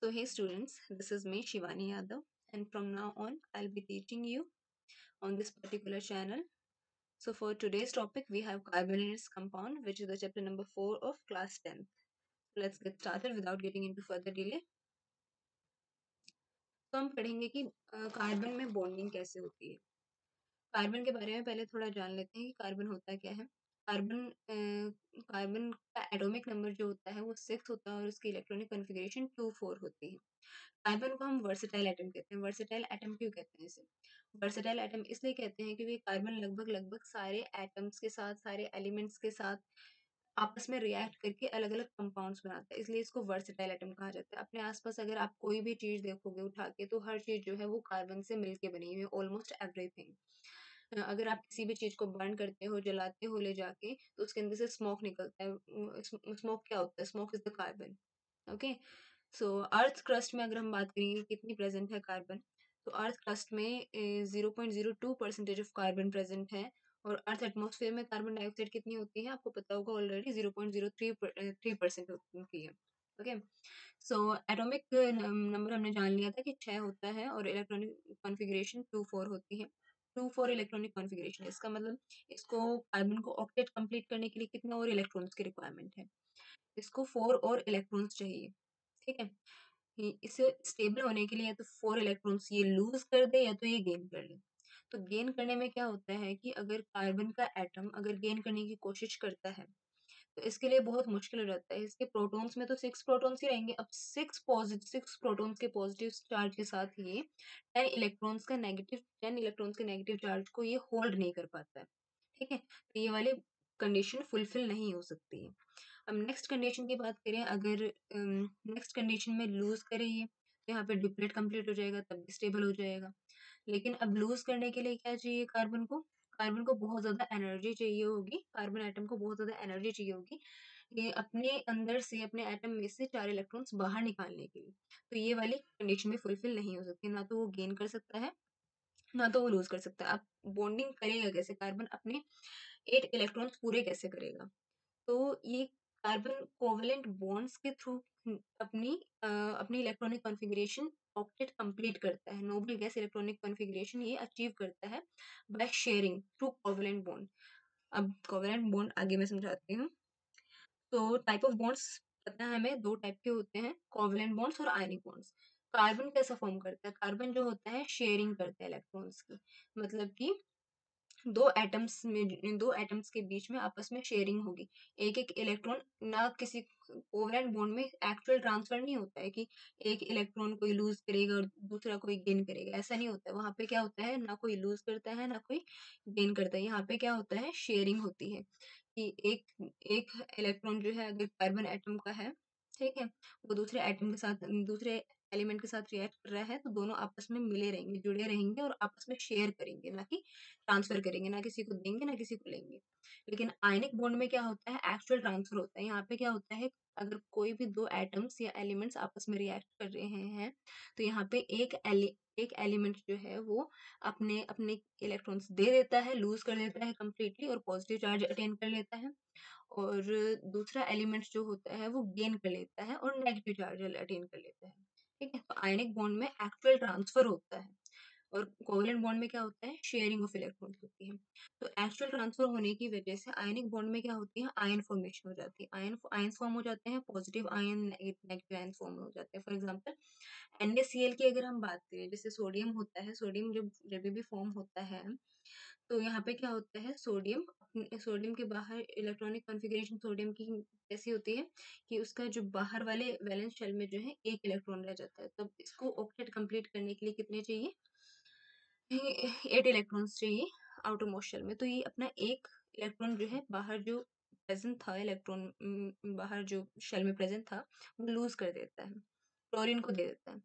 So hey students, this is me Shivani Yadav, and from now on I'll be teaching you on this particular channel. So for today's topic we have carbon and its compound, which is the chapter number 4 of class 10th. So let's get started without getting into further delay. तो हम पढ़ेंगे कि carbon में bonding कैसे होती है। Carbon के बारे में पहले थोड़ा जान लेते हैं कि कार्बन होता क्या है। कार्बन का एटॉमिक नंबर जो होता है वो 6 होता है और उसकी इलेक्ट्रॉनिक कॉन्फ़िगरेशन 2,4 होती है। कार्बन को हम वर्सेटाइल एटम कहते हैं। वर्सेटाइल एटम क्यों कहते हैं इसे? वर्सेटाइल एटम इसलिए कहते हैं क्योंकि कार्बन लगभग सारे एटम्स के साथ, सारे एलिमेंट्स के साथ आपस में रिएक्ट करके अलग-अलग कंपाउंड्स बनाता है, इसलिए इसको वर्सेटाइल एटम कहा जाता है। अपने आस-पास अगर आप कोई भी चीज़ देखोगे उठा के, तो हर चीज़ जो है वो कार्बन से मिलके बनी हुई है, ऑलमोस्ट एवरीथिंग। अगर आप किसी भी चीज़ को बर्न करते हो, जलाते हो ले जाके, तो उसके अंदर से स्मोक निकलता है। स्मोक क्या होता है? Smoke is the carbon. Okay. So earth crust में अगर हम बात करेंगे कितनी प्रेजेंट है कार्बन, तो अर्थ क्रस्ट में 0.02% ऑफ कार्बन प्रेजेंट है। और अर्थ एटमॉस्फेयर में कार्बन डाइऑक्साइड कितनी होती है आपको पता होगा ऑलरेडी, 0.03% होती है। ओके। सो एटॉमिक नंबर हमने जान लिया था कि 6 होता है और इलेक्ट्रॉनिक कॉन्फ़िगरेशन 2,4 होती है। 2,4 इलेक्ट्रॉनिक कॉन्फ़िगरेशन, इसका मतलब इसको कार्बन को ऑक्टेट कंप्लीट करने के लिए कितने और इलेक्ट्रॉन्स की रिक्वायरमेंट है? इसको 4 और इलेक्ट्रॉन्स चाहिए। ठीक है? इसे स्टेबल होने के लिए या तो 4 इलेक्ट्रॉन्स ये लूज़ कर दे या तो ये गेन कर ले। तो गेन करने में क्या होता है कि अगर कार्बन का एटम अगर गेन करने की कोशिश करता है, तो इसके लिए बहुत मुश्किल हो जाता है। इसके प्रोटॉन्स में तो 6 प्रोटॉन्स ही रहेंगे। अब 6 प्रोटॉन्स के पॉजिटिव चार्ज के साथ ये 10 इलेक्ट्रॉन्स के नेगेटिव चार्ज को ये होल्ड नहीं कर पाता है। ठीक है? तो ये वाली कंडीशन फुलफिल नहीं हो सकती है। अब नेक्स्ट कंडीशन की बात करें, अगर नेक्स्ट कंडीशन में लूज़ करें ये, तो यहाँ पे डिप्लेट कंप्लीट हो जाएगा, तब भी स्टेबल हो जाएगा। लेकिन अब लूज़ करने के लिए क्या चाहिए कार्बन को? कार्बन को बहुत ज़्यादा एनर्जी चाहिए होगी, कार्बन एटम को बहुत ज़्यादा एनर्जी चाहिए होगी, ये अपने अंदर से, अपने एटम में से 4 इलेक्ट्रॉन्स बाहर निकालने के लिए। तो ये वाली कंडीशन भी फुलफिल नहीं हो सकती, ना तो वो गेन कर सकता है, ना तो वो लूज़ कर सकता है। अब बॉन्डिंग करेगा कैसे? कार्बन अपने 8 इलेक्ट्रॉन्स पूरे कैसे करेगा? तो ये कार्बन कोवेलेंट बॉन्ड्स के थ्रू अपनी इलेक्ट्रॉनिक कॉन्फ़िगरेशन ऑक्टेट कंप्लीट करता है। नोबल गैस इलेक्ट्रॉनिक कॉन्फ़िगरेशन ये अचीव करता है by sharing through covalent bond. अब कोवेलेंट बॉन्ड आगे मैं समझाती हूँ। तो टाइप ऑफ बॉन्ड्स पता है हमें, 2 टाइप के होते हैं, कोवेलेंट बॉन्ड्स और आयनिक बॉन्ड्स। कार्बन कैसा फॉर्म करता है? कार्बन जो होता है शेयरिंग करता है इलेक्ट्रॉन्स की, मतलब कि 2 एटम्स के बीच में आपस में शेयरिंग होगी। एक-एक इलेक्ट्रॉन, ना किसी कोवेलेंट बॉन्ड में एक्चुअल ट्रांसफर नहीं होता है कि एक इलेक्ट्रॉन कोई लूज़ करेगा और दूसरा कोई गेन करेगा, ऐसा नहीं होता है। वहाँ पे क्या होता है, ना कोई लूज़ करता है, ना कोई गेन करता है। यहाँ पे क्या होता है, शेयरिंग होती है कि एक एक इलेक्ट्रॉन जो है अगर कार्बन एटम का है, ठीक है? वो दूसरे एटम के साथ, दूसरे एलिमेंट के साथ रिएक्ट कर रहा है, तो दोनों आपस में मिले रहेंगे, जुड़े रहेंगे और आपस में शेयर करेंगे, ना कि ट्रांसफर करेंगे, ना किसी को देंगे ना किसी को लेंगे। लेकिन आयनिक बॉन्ड में क्या होता है, एक्चुअल ट्रांसफर होता है। यहाँ पे क्या होता है, अगर कोई भी 2 एटम्स या एलिमेंट्स आपस में रिएक्ट कर रहे हैं, तो यहाँ पे एक एलिमेंट जो है वो अपने अपने इलेक्ट्रॉन्स दे देता है, लूज़ कर देता है कंप्लीटली और पॉजिटिव चार्ज अटेन कर लेता है। और दूसरा एलिमेंट जो होता है वो गेन कर लेता है और नेगेटिव चार्ज अटेन कर लेता है। ठीक है? तो आयनिक बॉन्ड में एक्चुअल ट्रांसफर होता है और कोवेलेंट बॉन्ड में क्या होता है, शेयरिंग ऑफ इलेक्ट्रॉन्स होती है। तो एक्चुअल ट्रांसफर होने की वजह से आयनिक बॉन्ड में क्या होती है, आयन फॉर्मेशन हो जाती है। आयन्स फॉर्म हो जाते हैं, positive ion, negative ion form हो जाते हैं। फॉर एग्जांपल NaCl की अगर हम बात करें, जैसे सोडियम होता है, सोडियम जब जब भी फॉर्म होता है, तो यहाँ पे क्या होता है, सोडियम के बाहर इलेक्ट्रॉनिक कॉन्फ़िगरेशन सोडियम की कैसी होती है कि उसका जो बाहर वाले वैलेंस शेल में जो है 1 इलेक्ट्रॉन रह जाता है। तब इसको ऑक्टेट कंप्लीट करने के लिए कितने चाहिए? 8 इलेक्ट्रॉन्स चाहिए आउटर मोस्ट शेल में। तो ये अपना 1 इलेक्ट्रॉन जो है बाहर जो प्रेज़ेंट था, बाहर जो शेल में प्रेज़ेंट था, वो लूज़ कर देता है, क्लोरीन को दे देता है।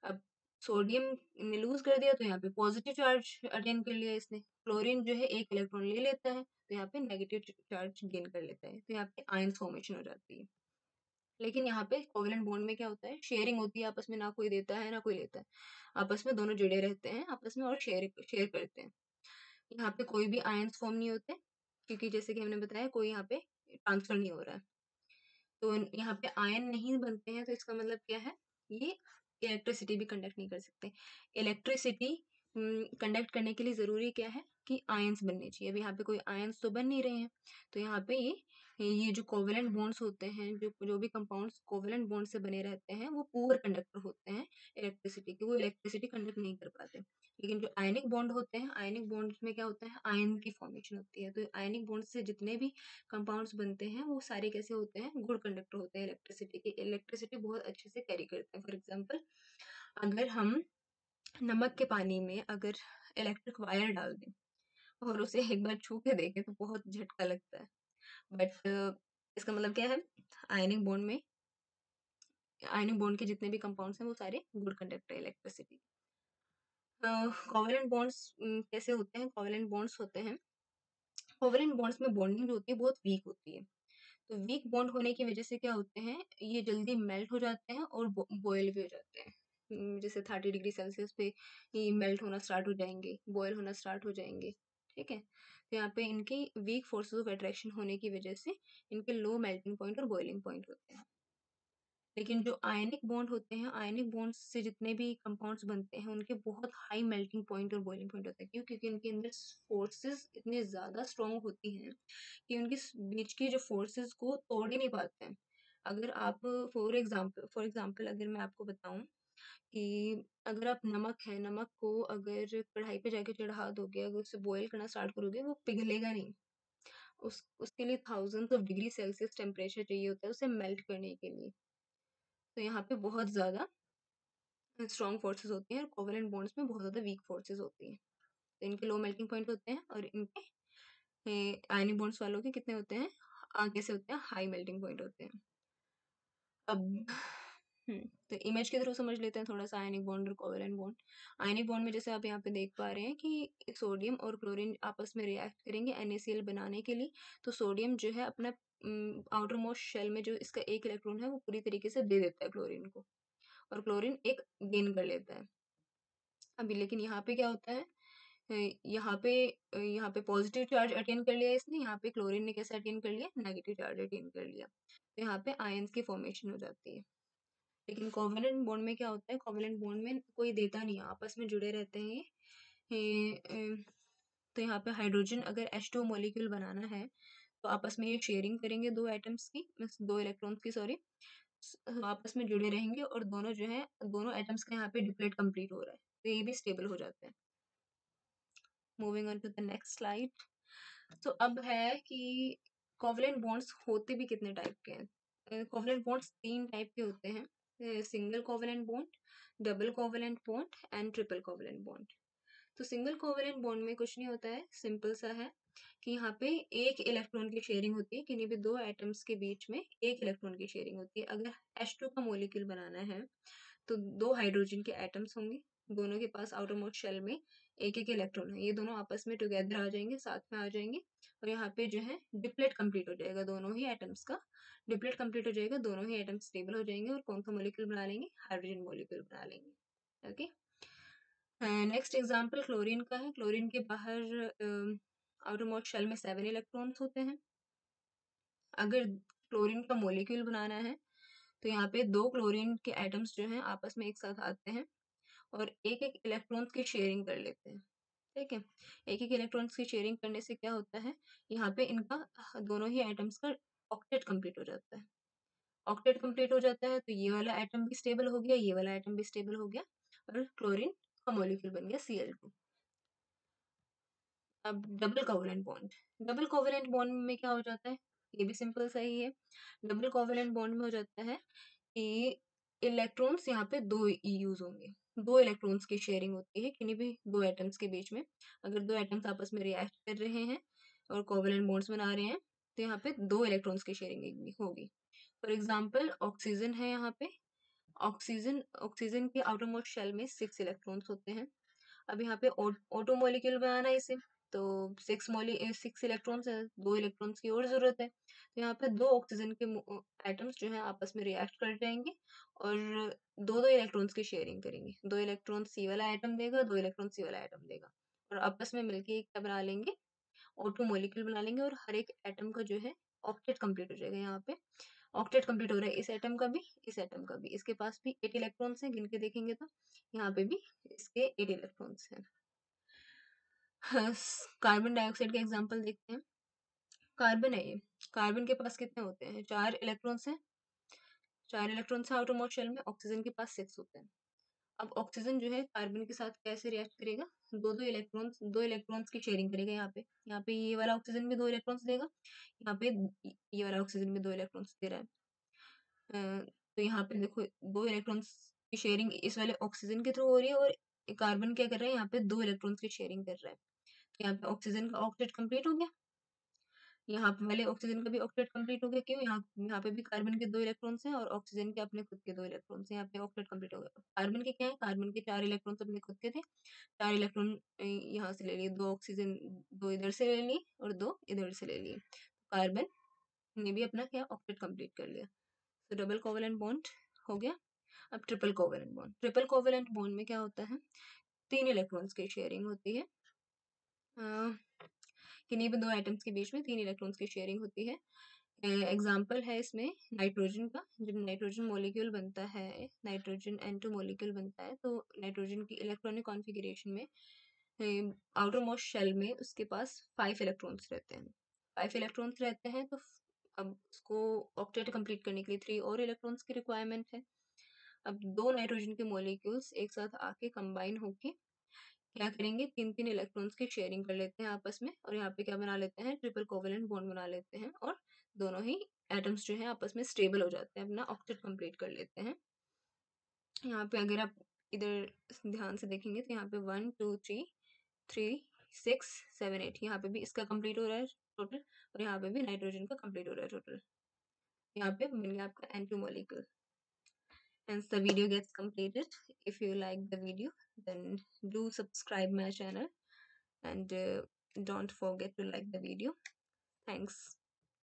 अब सोडियम ने लूज़ कर दिया तो यहाँ पे पॉजिटिव चार्ज अटेन कर लिया इसने। क्लोरीन जो है 1 इलेक्ट्रॉन ले लेता है, तो यहाँ पे नेगेटिव चार्ज गेन कर लेता है। तो यहाँ पे आयन्स फॉर्मेशन हो जाती है। लेकिन यहाँ पे कोवेलेंट बॉन्ड में क्या होता है, शेयरिंग होती है आपस में, ना कोई देता है ना कोई लेता है। आपस में दोनों जुड़े रहते हैं आपस में और शेयर शेयर करते हैं। यहाँ पे कोई भी आयन्स फॉर्म नहीं होते, क्योंकि जैसे कि हमने बताया कोई यहाँ पे ट्रांसफर नहीं हो रहा है। तो यहाँ पे आयन नहीं बनते हैं, तो इसका मतलब क्या है, ये इलेक्ट्रिसिटी भी कंडक्ट नहीं कर सकते। इलेक्ट्रिसिटी कंडक्ट करने के लिए ज़रूरी क्या है कि आयंस बनने चाहिए। अब यहाँ पे कोई आयंस तो बन नहीं रहे हैं, तो यहाँ पे ये जो कोवेलेंट बॉन्ड्स होते हैं, जो जो भी कंपाउंड्स कोवेलेंट बॉन्ड से बने रहते हैं, वो पुअर कंडक्टर होते हैं इलेक्ट्रिसिटी के, वो इलेक्ट्रिसिटी कंडक्ट नहीं कर पाते। लेकिन जो आयनिक बॉन्ड होते हैं, आयनिक बॉन्ड में क्या होता है, आयन की फॉर्मेशन होती है। तो आयनिक बॉन्ड से जितने भी कंपाउंड्स बनते हैं वो सारे कैसे होते हैं, गुड कंडक्टर होते हैं इलेक्ट्रिसिटी के। इलेक्ट्रिसिटी बहुत अच्छे से कैरी करते हैं। फॉर एग्जाम्पल, अगर हम नमक के पानी में अगर इलेक्ट्रिक वायर डाल दें और उसे एक बार छू के देखें तो बहुत झटका लगता है, बट इसका मतलब क्या है, आयनिक बॉन्ड में आयनिक बॉन्ड के जितने भी कंपाउंड्स हैं वो सारे good conductor electricity. Covalent bonds कैसे होते हैं, कोवेलेंट बॉन्ड्स होते हैं, कोवेलेंट बॉन्ड्स में बॉन्डिंग जो होती है बहुत वीक होती है। तो वीक बॉन्ड होने की वजह से क्या होते हैं, ये जल्दी मेल्ट हो जाते हैं और बॉयल भी हो जाते हैं। जैसे 30 डिग्री सेल्सियस पे ये मेल्ट होना स्टार्ट हो जाएंगे, बॉयल होना स्टार्ट हो जाएंगे। ठीक है, तो यहाँ पे इनकी वीक फोर्सेस ऑफ अट्रैक्शन होने की वजह से इनके लो मेल्टिंग पॉइंट और बॉइलिंग पॉइंट होते हैं। लेकिन जो आयनिक बॉन्ड होते हैं, आयनिक बॉन्ड से जितने भी कंपाउंड्स बनते हैं उनके बहुत हाई मेल्टिंग पॉइंट और बॉइलिंग पॉइंट होता है। क्यों? क्योंकि इनके अंदर फोर्सेस इतने ज़्यादा स्ट्रॉन्ग होती हैं कि उनकी बीच की जो फोर्सेस को तोड़ ही नहीं पाते हैं। अगर आप फॉर एग्जाम्पल अगर मैं आपको बताऊं कि अगर आप नमक को अगर कढ़ाई पे जाके चढ़ा दोगे, अगर उसे बॉईल करना स्टार्ट करोगे, वो पिघलेगा नहीं। उसके लिए thousands of degree Celsius temperature चाहिए होता है उसे मेल्ट करने के लिए। तो यहाँ पे बहुत ज़्यादा स्ट्रॉन्ग फोर्सेस होती हैं और कोवेलेंट बॉन्ड्स में बहुत ज़्यादा वीक फोर्सेस होती हैं। तो इनके लो मेल्टिंग पॉइंट होते हैं और इनके आयनिक बॉन्ड्स वालों के कितने होते हैं, कैसे होते हैं, हाई मेल्टिंग पॉइंट होते हैं। अब तो इमेज के थ्रू समझ लेते हैं थोड़ा सा आयनिक बॉन्ड और कोवेलेंट बॉन्ड। आयनिक बॉन्ड में जैसे आप यहाँ पे देख पा रहे हैं कि सोडियम और क्लोरीन आपस में रिएक्ट करेंगे NaCl बनाने के लिए। तो सोडियम जो है अपना आउटर मोस्ट शेल में जो इसका एक इलेक्ट्रॉन है वो पूरी तरीके से दे देता है क्लोरीन को, और क्लोरीन एक गेन कर लेता है। अभी लेकिन यहाँ पे क्या होता है, यहाँ पे पॉजिटिव चार्ज अटेन कर लिया इसने, यहाँ पे क्लोरीन ने कैसे अटेन कर लिया, नेगेटिव चार्ज अटेन कर लिया। तो यहाँ पे आयंस की फॉर्मेशन हो जाती है। लेकिन कोवेलेंट बॉन्ड में क्या होता है, कोवेलेंट बॉन्ड में कोई देता नहीं है, आपस में जुड़े रहते हैं तो यहाँ पे हाइड्रोजन अगर H2 मॉलिक्यूल बनाना है तो आपस में ये शेयरिंग करेंगे दो एटम्स की, दो इलेक्ट्रॉन्स की, सॉरी, आपस में जुड़े रहेंगे और दोनों जो है, दोनों एटम्स का यहाँ पे डिप्लेट कंप्लीट हो रहा है, तो ये भी स्टेबल हो जाते हैं। Moving on to the next slide. तो अब है कि कोवेलेंट बॉन्ड्स होते भी कितने टाइप के हैं। कोवेलेंट बॉन्ड्स 3 टाइप के होते हैं, single covalent bond, double covalent bond and triple covalent bond. तो सिंगल कोवेलेंट बॉन्ड में कुछ नहीं होता है, सिंपल सा है कि यहाँ पे एक इलेक्ट्रॉन की शेयरिंग होती है, किन्हीं भी दो एटम्स के बीच में एक इलेक्ट्रॉन की शेयरिंग होती है। अगर H2 का मॉलिक्यूल बनाना है तो दो हाइड्रोजन के एटम्स होंगे, दोनों के पास आउटर मोस्ट शेल में एक एक इलेक्ट्रॉन है, ये दोनों आपस में टुगेदर आ जाएंगे, साथ में आ जाएंगे, और यहाँ पे जो है डिप्लेट कंप्लीट हो जाएगा, दोनों ही एटम्स का डिप्लेट कंप्लीट हो जाएगा, दोनों ही एटम्स स्टेबल हो जाएंगे और कौन सा मॉलिक्यूल बना लेंगे, हाइड्रोजन मॉलिक्यूल बना लेंगे। ओके, नेक्स्ट एग्जाम्पल क्लोरीन का है। क्लोरीन के बाहर आउटर मोस्ट शेल में 7 इलेक्ट्रॉन्स होते हैं। अगर क्लोरीन का मॉलिक्यूल बनाना है तो यहाँ पे दो क्लोरीन के एटम्स जो हैं आपस में एक साथ आते हैं और एक एक इलेक्ट्रॉन्स की शेयरिंग कर लेते हैं। ठीक है, एक एक इलेक्ट्रॉन्स की शेयरिंग करने से क्या होता है, यहाँ पे इनका दोनों ही एटम्स का ऑक्टेट कंप्लीट हो जाता है। ऑक्टेट कंप्लीट हो जाता है तो ये वाला एटम भी स्टेबल हो गया, ये वाला एटम भी स्टेबल हो गया और क्लोरीन का मॉलिक्यूल बन गया Cl2। अब double covalent bond, double covalent bond में क्या हो जाता है, ये भी सिंपल सा ही है। डबल कोवेलेंट बॉन्ड में हो जाता है कि इलेक्ट्रॉन्स यहाँ पे दो यूज होंगे, दो इलेक्ट्रॉन्स की शेयरिंग होती है किन्हीं भी दो एटम्स के बीच में। अगर दो एटम्स आपस में रिएक्ट कर रहे हैं और कोवेलेंट बॉन्ड्स बना रहे हैं तो यहाँ पे दो इलेक्ट्रॉन्स की शेयरिंग होगी। फॉर एग्जाम्पल ऑक्सीजन है, यहाँ पे ऑक्सीजन ऑक्सीजन के आउटर मोस्ट शेल में 6 इलेक्ट्रॉन्स होते हैं। अब यहाँ पे ऑटो मॉलिक्यूल बनाना है इसे, तो 6 इलेक्ट्रॉन्स है, दो इलेक्ट्रॉन्स की और जरूरत है, तो यहाँ पे दो ऑक्सीजन के एटम्स जो है आपस में रिएक्ट कर जाएंगे और दो दो इलेक्ट्रॉन्स की शेयरिंग करेंगे। दो इलेक्ट्रॉन सी वाला एटम देगा, दो इलेक्ट्रॉन सी वाला एटम देगा और आपस में मिलके एक क्या बना लेंगे, ऑटो मॉलिक्यूल बना लेंगे और हर एक एटम का जो है ऑक्टेट कंप्लीट हो जाएगा यहाँ पे। ऑक्टेट कंप्लीट हो रहा है इस एटम का भी, इस एटम का भी। इसके पास भी 8 इलेक्ट्रॉन्स हैं, गिन के देखेंगे तो यहाँ पे भी इसके 8 इलेक्ट्रॉन्स हैं। कार्बन डाइऑक्साइड का एग्जांपल देखते हैं। कार्बन है ये, कार्बन के पास कितने होते हैं? 4 इलेक्ट्रॉन्स हैं, 4 इलेक्ट्रॉन्स हैं आउटरमोस्ट शेल में। ऑक्सीजन के पास 6 होते हैं। अब ऑक्सीजन जो है कार्बन के साथ कैसे रिएक्ट करेगा? दो इलेक्ट्रॉन्स की शेयरिंग करेगा यहाँ पे ये वाला ऑक्सीजन भी 2 इलेक्ट्रॉन्स देगा, यहाँ पे ये वाला ऑक्सीजन भी 2 इलेक्ट्रॉन्स दे रहा है। तो यहाँ पे देखो 2 इलेक्ट्रॉन्स की शेयरिंग इस वाले ऑक्सीजन के थ्रू हो रही है, और कार्बन क्या कर रहा है? यहाँ पे 2 इलेक्ट्रॉन्स की शेयरिंग कर रहा है। तो यहाँ पे ऑक्सीजन का ऑक्टेट कंप्लीट हो गया, यहाँ पे वाले ऑक्सीजन का भी ऑक्टेट कंप्लीट हो गया। क्यों? यहाँ पे भी कार्बन के 2 इलेक्ट्रॉन्स हैं और ऑक्सीजन के अपने खुद के 2 इलेक्ट्रॉन्स हैं। यहाँ पे ऑक्टेट कंप्लीट हो गया। कार्बन के क्या है? कार्बन के 4 इलेक्ट्रॉन्स अपने खुद के थे, 4 इलेक्ट्रॉन यहाँ से ले लिए, 2 ऑक्सीजन 2 इधर से ले लिए और 2 इधर से ले लिए। कार्बन ने भी अपना क्या ऑक्टेट कंप्लीट कर लिया। तो डबल कोवेलेंट बॉन्ड हो गया। अब triple covalent bond, triple covalent bond में क्या होता है? 3 इलेक्ट्रॉन्स की शेयरिंग होती है। किन्हीं भी 2 एटम्स के बीच में 3 इलेक्ट्रॉन्स की शेयरिंग होती है। एग्जाम्पल है इसमें नाइट्रोजन का। जब नाइट्रोजन मॉलिक्यूल बनता है, नाइट्रोजन N2 मॉलिक्यूल बनता है, तो नाइट्रोजन की इलेक्ट्रॉनिक कॉन्फ़िगरेशन में आउटर मोस्ट शेल में उसके पास 5 इलेक्ट्रॉन्स रहते हैं। 5 इलेक्ट्रॉन्स रहते हैं, तो अब उसको ऑक्टेट कंप्लीट करने के लिए 3 और इलेक्ट्रॉन्स की रिक्वायरमेंट है। अब 2 नाइट्रोजन के मॉलिक्यूल्स एक साथ आके कंबाइन होके क्या करेंगे? 3-3 इलेक्ट्रॉन्स की शेयरिंग कर लेते हैं आपस में, और यहाँ पे क्या बना लेते हैं? ट्रिपल कोवेलेंट बॉन्ड बना लेते हैं, और दोनों ही एटम्स जो है आपस में स्टेबल हो जाते हैं, अपना ऑक्टेट कंप्लीट कर लेते हैं। यहाँ पे अगर आप इधर ध्यान से देखेंगे तो यहाँ पे 1 2 3 3 6 7 8 यहाँ पे भी इसका कंप्लीट हो रहा है टोटल, और यहाँ पे भी नाइट्रोजन का कंप्लीट हो रहा है टोटल। यहाँ पे मिल गया आपका N2 molecule. Hence the video gets completed. If you like the video, then do subscribe my channel, and don't forget to like the video. Thanks.